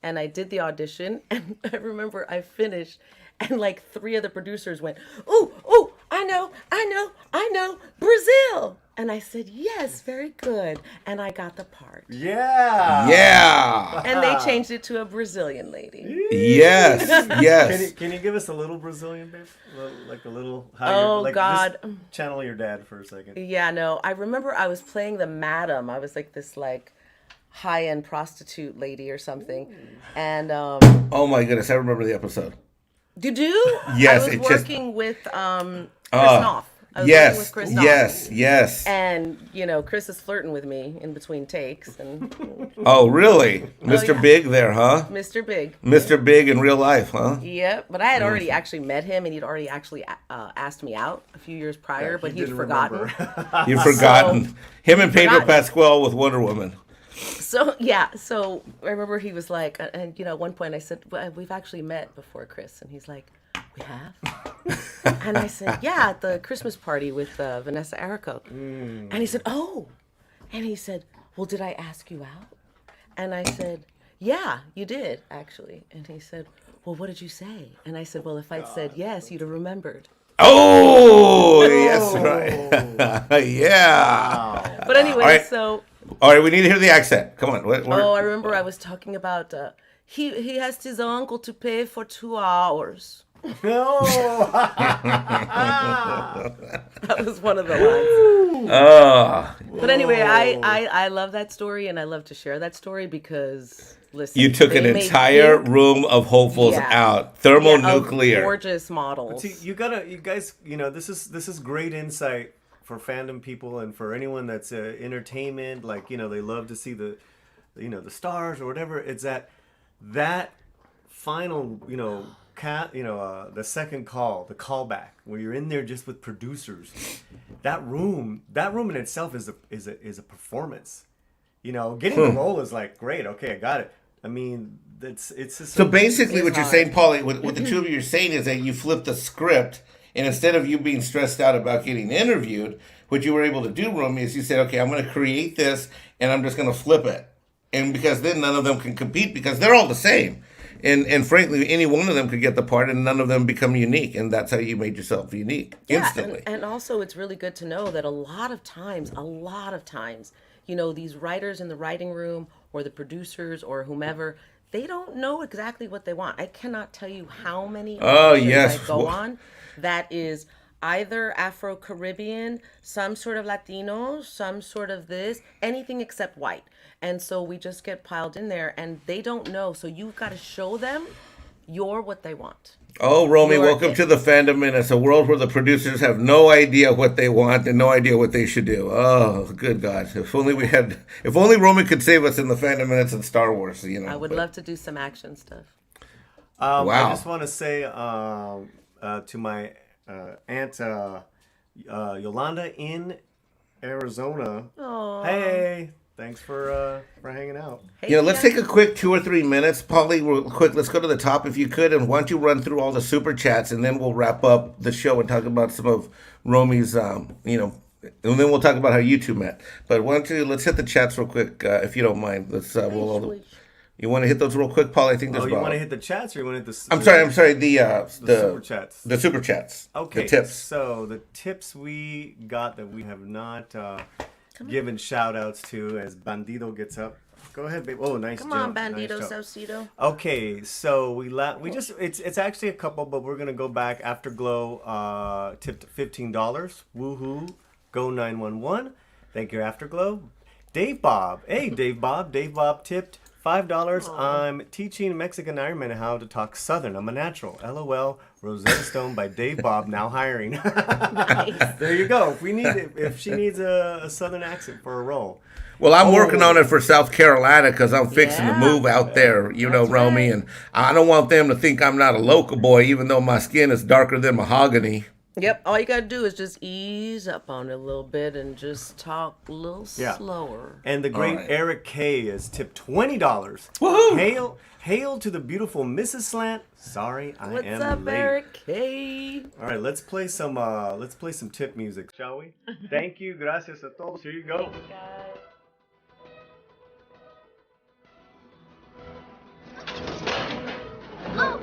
and I did the audition, and I remember I finished, and like 3 of the producers went, "Ooh, I know, Brazil." And I said, "Yes, very good." And I got the part.
Yeah.
Yeah.
And they changed it to a Brazilian lady.
Yes. Yes.
Can you give us a little Brazilian, babe? A little.
Oh, God.
Just channel your dad for a second.
Yeah, no. I remember I was playing the madam. I was like this high-end prostitute lady or something. And
Oh my goodness, I remember the episode.
you do?
Yes,
I was
it just-
working with Chris Knopf. I was working
Yes.
with Chris Knopf.
Yes.
And Chris is flirting with me in between takes, and
Oh, really? Mr.
yeah.
Big there, huh?
Mr. Big.
Mr. Big in real life, huh?
Yep, but I had already actually met him, and he'd already actually asked me out a few years prior, but he'd
didn't
forgotten.
remember.
You've forgotten. Him and Pedro
Forgotten.
Pascual with Wonder Woman.
So I remember he was like, and at one point I said, "Well, we've actually met before, Chris," and he's like, "We have?" And I said, "Yeah, at the Christmas party with Vanessa Arico." And he said, "Oh," and he said, "Well, did I ask you out?" And I said, "Yeah, you did actually." And he said, "Well, what did you say?" And I said, "Well, if I'd said yes, you'd have remembered."
Oh, yes, right. Yeah.
But anyway,
right.
so.
All right, we need to hear the accent. Come on.
Oh, I remember I was talking about he asked his uncle to pay for 2 hours.
No.
That was one of the lines. But anyway, I love that story, and I love to share that story because listen,
You took an
they made
entire
pink-
room of hopefuls
Yeah.
out.
of
Thermonuclear.
gorgeous models.
See, you guys, this is great insight for fandom people and for anyone that's entertainment. They love to see the stars or whatever. It's that final, the second call, the callback, where you're in there just with producers. That room in itself is a performance. getting the role is like, great, okay, I got it. I mean, it's just
So basically, what you're
hard.
saying, Paulie, what the two of you are saying is that you flipped the script, and instead of you being stressed out about getting interviewed, what you were able to do, Romy, is you said, okay, I'm going to create this, and I'm just going to flip it. And because then none of them can compete because they're all the same. And frankly, any one of them could get the part, and none of them become unique. And that's how you made yourself unique instantly.
And also it's really good to know that a lot of times, these writers in the writing room or the producers or whomever, they don't know exactly what they want. I cannot tell you how many auditions I go on that is either Afro-Caribbean, some sort of Latino, some sort of this, anything except white. And so we just get piled in there and they don't know. So you've got to show them you're what they want.
Oh, Romy, welcome to the Fandom Minutes, a world where the producers have no idea what they want and no idea what they should do. Oh, good God. If only Romy could save us in the Fandom Minutes and Star Wars,
I would love to do some action stuff.
Wow. I just want to say to my aunt Yolanda in Arizona.
Aww.
Hey, thanks for hanging out.
Hey,
let's take a quick 2 or 3 minutes. Paulie, real quick, let's go to the top if you could. And why don't you run through all the super chats and then we'll wrap up the show and talk about some of Romy's, and then we'll talk about how you two met. But let's hit the chats real quick, if you don't mind. You want to hit those real quick, Paulie? I think there's
you want to hit the chats or you want to hit the...
I'm sorry, the
super chats.
The super chats.
Okay,
the tips.
So the tips we got that we have not given shout outs to as Bandido gets up. Go ahead, babe. Oh, nice
Come
jump.
on, Bandido
nice
Saucedo.
Okay, so we just it's actually a couple, but we're gonna go back. Afterglow tipped $15. Woohoo! Go 911. Thank you, Afterglow. Dave Bob. Hey, Dave Bob. Dave Bob tipped $5. I'm teaching Mexican Ironman how to talk Southern. I'm a natural. LOL. Rosetta Stone by Dave Bob. Now hiring.
Nice.
There you go. If she needs a Southern accent for a role.
Well, I'm working on it for South Carolina because I'm fixing to move out there, Romy, and I don't want them to think I'm not a local boy, even though my skin is darker than mahogany.
Yep, all you gotta do is just ease up on it a little bit and just talk a little slower.
And the great Eric K is tipped $20.
Woohoo!
Hail to the beautiful Mrs. Slant. Sorry, I am late.
What's up, Eric K?
All right, let's play some tip music, shall we? Thank you, gracias a todos. Here you go.
Oh.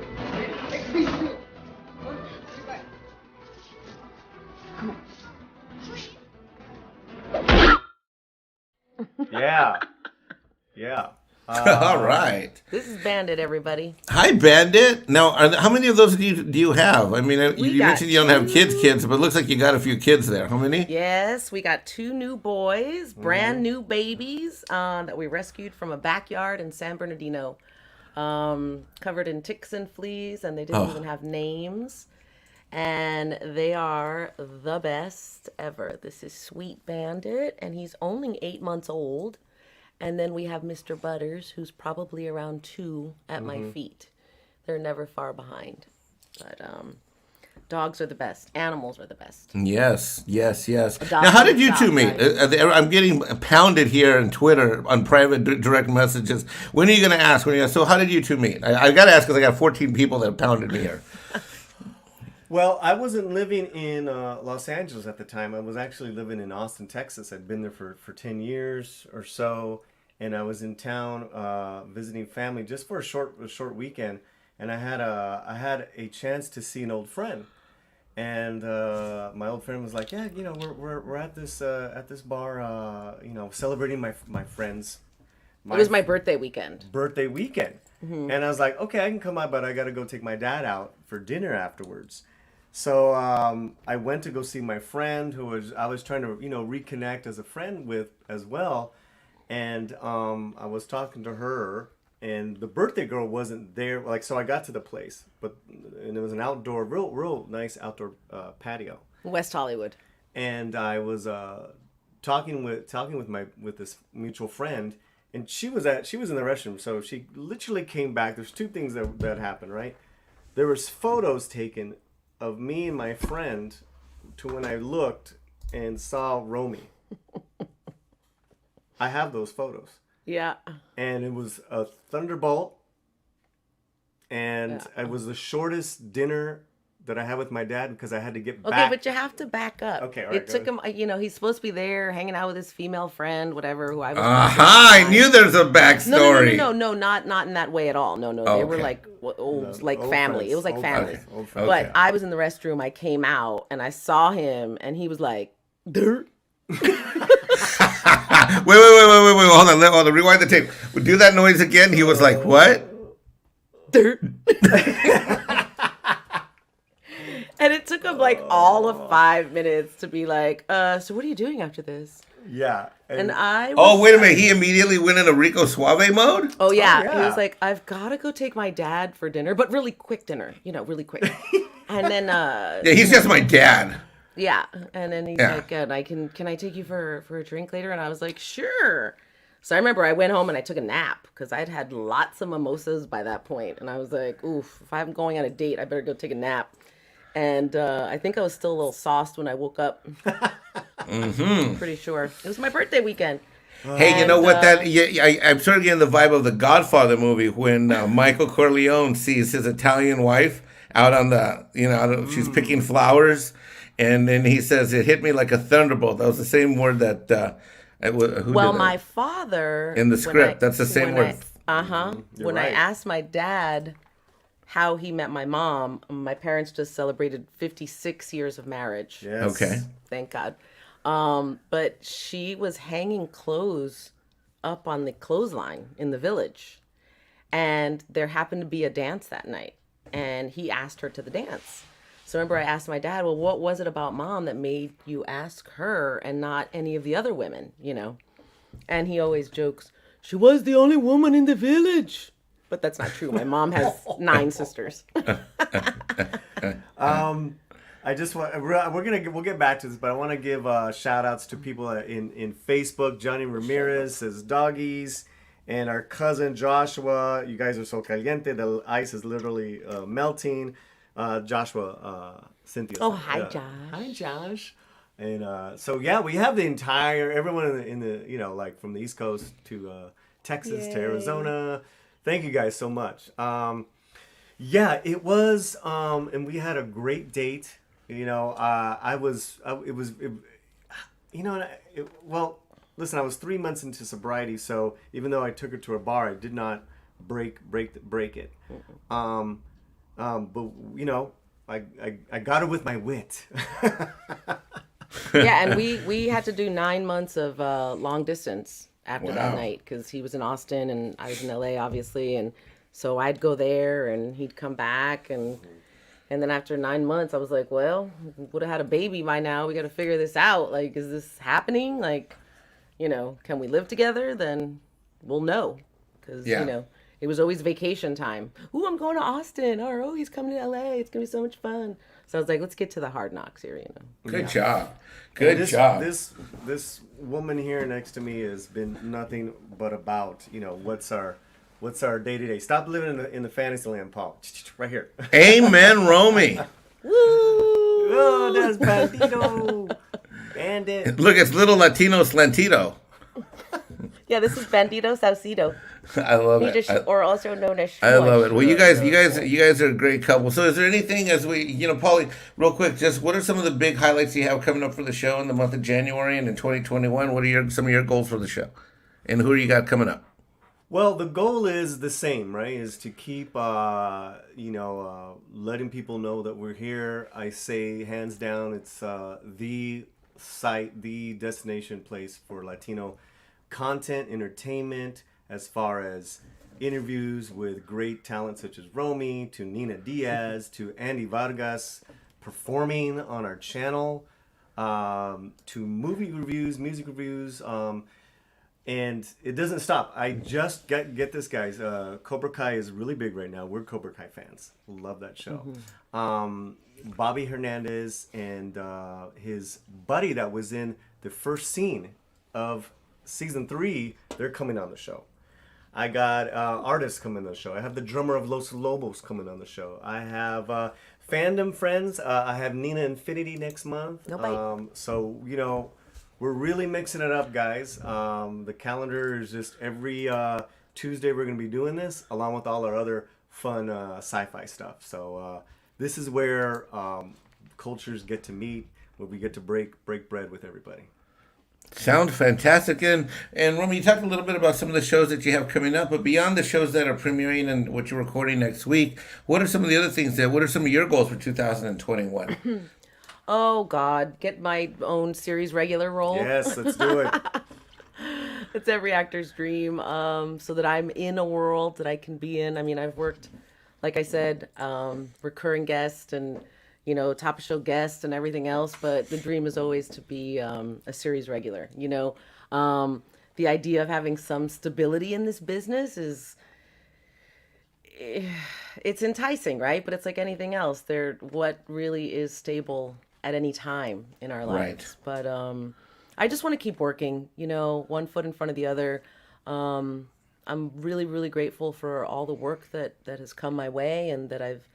Yeah.
All right.
This is Bandit, everybody.
Hi, Bandit. Now, how many of those do you have? I mean, you mentioned you don't have kids, but it looks like you got a few kids there. How many?
Yes, we got 2 new boys, brand new babies that we rescued from a backyard in San Bernardino, covered in ticks and fleas, and they didn't even have names. And they are the best ever. This is Sweet Bandit, and he's only 8 months old. And then we have Mr. Butters, who's probably around 2 at my feet. They're never far behind. But dogs are the best. Animals are the best.
Yes. Now, how did you two meet? I'm getting pounded here on Twitter on private direct messages. When are you going to ask? So how did you two meet? I got to ask because I got 14 people that pounded me here.
Well, I wasn't living in Los Angeles at the time. I was actually living in Austin, Texas. I'd been there for 10 years or so, and I was in town visiting family just for a short weekend. And I had a chance to see an old friend, and my old friend was like, "Yeah, we're at this bar, celebrating my friends."
It was my birthday weekend.
And I was like, "Okay, I can come out, but I got to go take my dad out for dinner afterwards." So I went to go see my friend I was trying to, reconnect as a friend with as well. And I was talking to her, and the birthday girl wasn't there. So I got to the place, and it was an outdoor, real nice outdoor patio.
West Hollywood.
And I was talking with this mutual friend, and she was in the restroom. So she literally came back. There's 2 things that happened, right? There was photos taken of me and my friend to when I looked and saw Romy. I have those photos.
Yeah.
And it was a thunderbolt, and it was the shortest dinner that I had with my dad because I had to get back.
Okay, but you have to back up.
Okay, all right,
It took him, he's supposed to be there hanging out with his female friend, whatever, who I was.
I knew there's a backstory.
No, not in that way at all. No, they were like old family.
Friends,
it was like family.
Old friends.
But I was in the restroom. I came out and I saw him, and he was like, "Dirt."
Wait. Hold on. Rewind the tape. Do that noise again. He was like, what?
Dirt. And it took him like all of 5 minutes to be like, so what are you doing after this?
Yeah.
And I was,
Oh, wait a minute. He immediately went into Rico Suave mode?
Oh, yeah.
yeah.
He was like, I've got to go take my dad for dinner, but really quick dinner, really quick. And then,
Yeah, he's just my dad.
yeah. And then he's
Yeah.
like, good. Can I take you for a drink later? And I was like, sure. So I remember I went home and I took a nap because I'd had lots of mimosas by that point. And I was like, oof, if I'm going on a date, I better go take a nap. And I think I was still a little sauced when I woke up. I'm pretty sure. It was my birthday weekend.
Hey, you know what? I'm sort of getting the vibe of the Godfather movie when Michael Corleone sees his Italian wife out on the, she's picking flowers. And then he says, it hit me like a thunderbolt. That was the same word that,
My father.
In the script, that's the same word.
When I asked my dad how he met my mom, my parents just celebrated 56 years of marriage.
Yes.
Okay.
Thank God. But she was hanging clothes up on the clothesline in the village. And there happened to be a dance that night. And he asked her to the dance. So remember I asked my dad, well, what was it about mom that made you ask her and not any of the other women, And he always jokes, she was the only woman in the village. But that's not true. My mom has 9 sisters.
I just want we'll get back to this, but I want to give shout outs to people in Facebook. Johnny Ramirez says doggies, and our cousin Joshua. You guys are so caliente. The ice is literally melting. Joshua, Cynthia.
Oh, hi, Josh.
Hi, Josh. And so yeah, we have the entire everyone in the like from the East Coast to Texas to Arizona. Thank you guys so much. Yeah, it was, and we had a great date. Listen, I was 3 months into sobriety, so even though I took her to a bar, I did not break it. But I got her with my wit.
Yeah, and we had to do 9 months of long distance after that night because he was in Austin and I was in LA, obviously, and so I'd go there and he'd come back and then after 9 months I was like, well, would have had a baby by now. We got to figure this out. Like, is this happening? Like, can we live together? Then we'll know because it was always vacation time. Ooh, I'm going to Austin. Or he's coming to LA. It's gonna be so much fun. So I was like, let's get to the hard knocks here.
Good job. Good job.
This woman here next to me has been nothing but about what's our day to day. Stop living in the fantasy land, Paul. Right here.
Amen, Romy.
Woo!
Oh, that's Bandito. Bandit.
Look, it's little Latino Slantito.
Yeah, this is Bandito Saucedo.
I love it.
Or also known as
I love it. Well, you guys are a great couple. So, is there anything as we, Paulie, real quick, just what are some of the big highlights you have coming up for the show in the month of January and in 2021? What are some of your goals for the show, and who do you got coming up?
Well, the goal is the same, right? Is to keep, letting people know that we're here. I say hands down, it's the site, the destination place for Latino content, entertainment, as far as interviews with great talent such as Romy, to Nina Diaz, to Andy Vargas performing on our channel, to movie reviews, music reviews, and it doesn't stop. I just get this, guys. Cobra Kai is really big right now. We're Cobra Kai fans. Love that show. Bobby Hernandez and his buddy that was in the first scene of season 3, they're coming on the show. I got artists coming on the show. I have the drummer of Los Lobos coming on the show. I have fandom friends. I have Nina Infinity next month.
No bite.
So, we're really mixing it up, guys. The calendar is just every Tuesday we're going to be doing this, along with all our other fun sci-fi stuff. So this is where cultures get to meet, where we get to break bread with everybody.
Sounds fantastic. And Romy, you talked a little bit about some of the shows that you have coming up, but beyond the shows that are premiering and what you're recording next week, what are some of the other things what are some of your goals for 2021?
Oh, God. Get my own series regular role.
Yes, let's do it.
It's every actor's dream, so that I'm in a world that I can be in. I mean, I've worked, like I said, recurring guest and, top of show guest and everything else, but the dream is always to be a series regular. The idea of having some stability in this business it's enticing, right? But it's like anything else. What really is stable at any time in our lives. Right. But I just want to keep working, one foot in front of the other. I'm really, really grateful for all the work that has come my way and that I've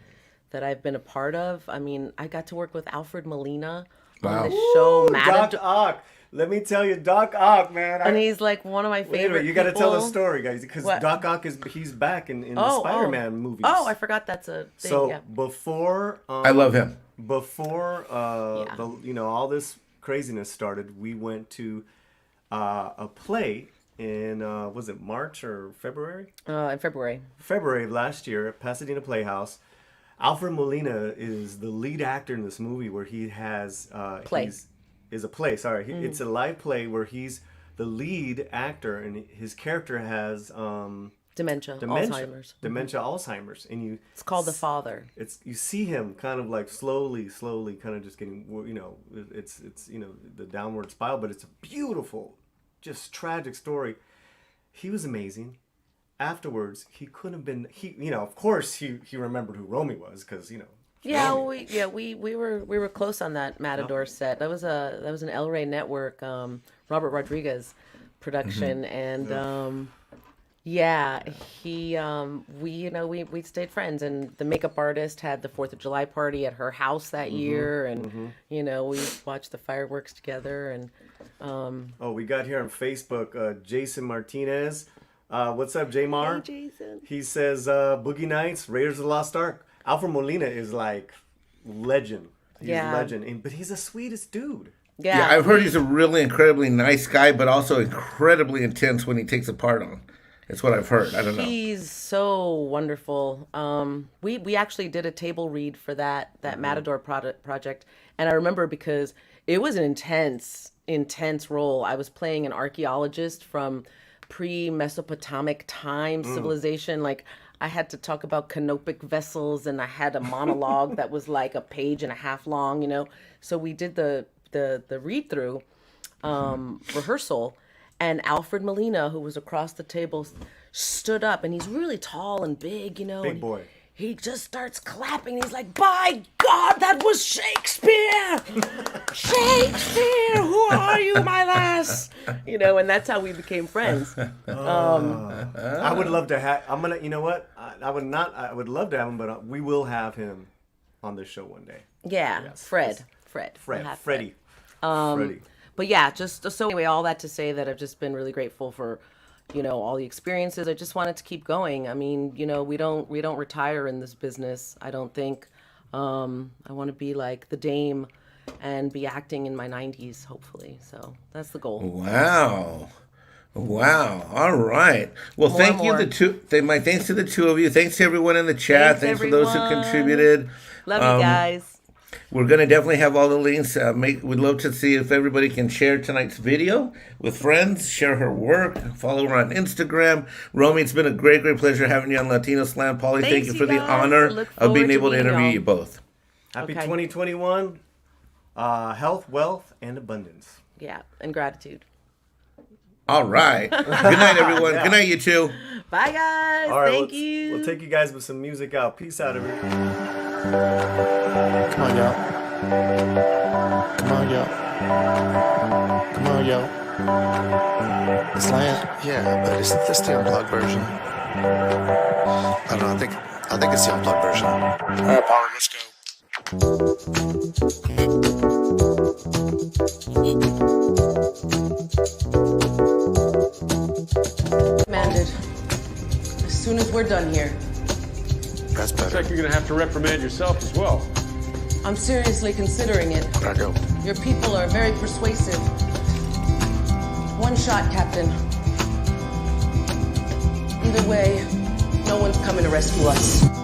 been a part of. I mean, I got to work with Alfred Molina on the show
Doc Ock. Let me tell you, Doc Ock, man.
And he's like one of my favorite
You got to tell
people.
the story, guys, because Doc Ock he's back in the Spider-Man movies.
Oh, I forgot that's a thing.
So
yeah.
before
I love him.
Before all this craziness started, we went to a play in was it March or February?
In February.
February of last year at Pasadena Playhouse. Alfred Molina is the lead actor in this movie where he has is a play. Sorry, it's a live play where he's the lead actor and his character has
dementia, Alzheimer's.
Dementia, Alzheimer's, and
it's called The Father.
You see him kind of like slowly, kind of just getting, it's the downward spiral, but it's a beautiful, just tragic story. He was amazing. Afterwards, he couldn't have been. Of course, he remembered who Romy was because
Yeah, we were close on that Matador set. That was an El Rey Network, Robert Rodriguez production, and we stayed friends, and the makeup artist had the 4th of July party at her house that year, and we watched the fireworks together, and
we got here on Facebook, Jason Martinez. What's up, J-Mar?
Hey, Jason.
He says, Boogie Nights, Raiders of the Lost Ark. Alfred Molina is like legend. He's a legend. But he's the sweetest dude.
Yeah, I've heard he's a really incredibly nice guy, but also incredibly intense when he takes a part on. That's what I've heard. I don't know.
He's so wonderful. We actually did a table read for that Matador project. And I remember because it was an intense role. I was playing an archaeologist from pre-Mesopotamic time civilization. Like I had to talk about canopic vessels, and I had a monologue that was like a page and a half long, So we did the read through rehearsal, and Alfred Molina, who was across the table, stood up, and he's really tall and big,
Big boy.
He just starts clapping. He's like, "By God, that was Shakespeare! Shakespeare, who are you, my lass?" And that's how we became friends.
I would love to have. I'm gonna. You know what? I would not. I would love to have him, but we will have him on this show one day.
Yeah, yes. Freddie.
Freddie.
But yeah, just so anyway, all that to say that I've just been really grateful for, all the experiences. I just wanted to keep going. I mean, we don't retire in this business. I don't think. I want to be like the Dame and be acting in my 90s, hopefully. So that's the goal.
Wow. All right. Well, thank you, my thanks to the two of you. Thanks to everyone in the chat. Thanks for those who contributed.
Love you guys.
We're going to definitely have all the links. We'd love to see if everybody can share tonight's video with friends, share her work, follow her on Instagram. Romy, it's been a great pleasure having you on Latino Slant. Paulie, thank you for the honor of being able to interview you both.
Happy 2021. Health, wealth, and abundance.
Yeah, and gratitude.
All right. Good night, everyone. Good night, you two.
Bye, guys.
All right,
Thank you.
We'll take you guys with some music out. Peace out, everyone.
Come on, y'all. Come on, y'all. Come on, y'all. The Slant? Yeah, but isn't this the unplugged version? I don't know. I think it's the unplugged version. All right, Paulie, let's go.
we're done here.
That's
Looks
better.
like you're gonna have to reprimand yourself as well.
I'm seriously considering it.
I go.
Your people are very persuasive. One shot, Captain. Either way, no one's coming to rescue us.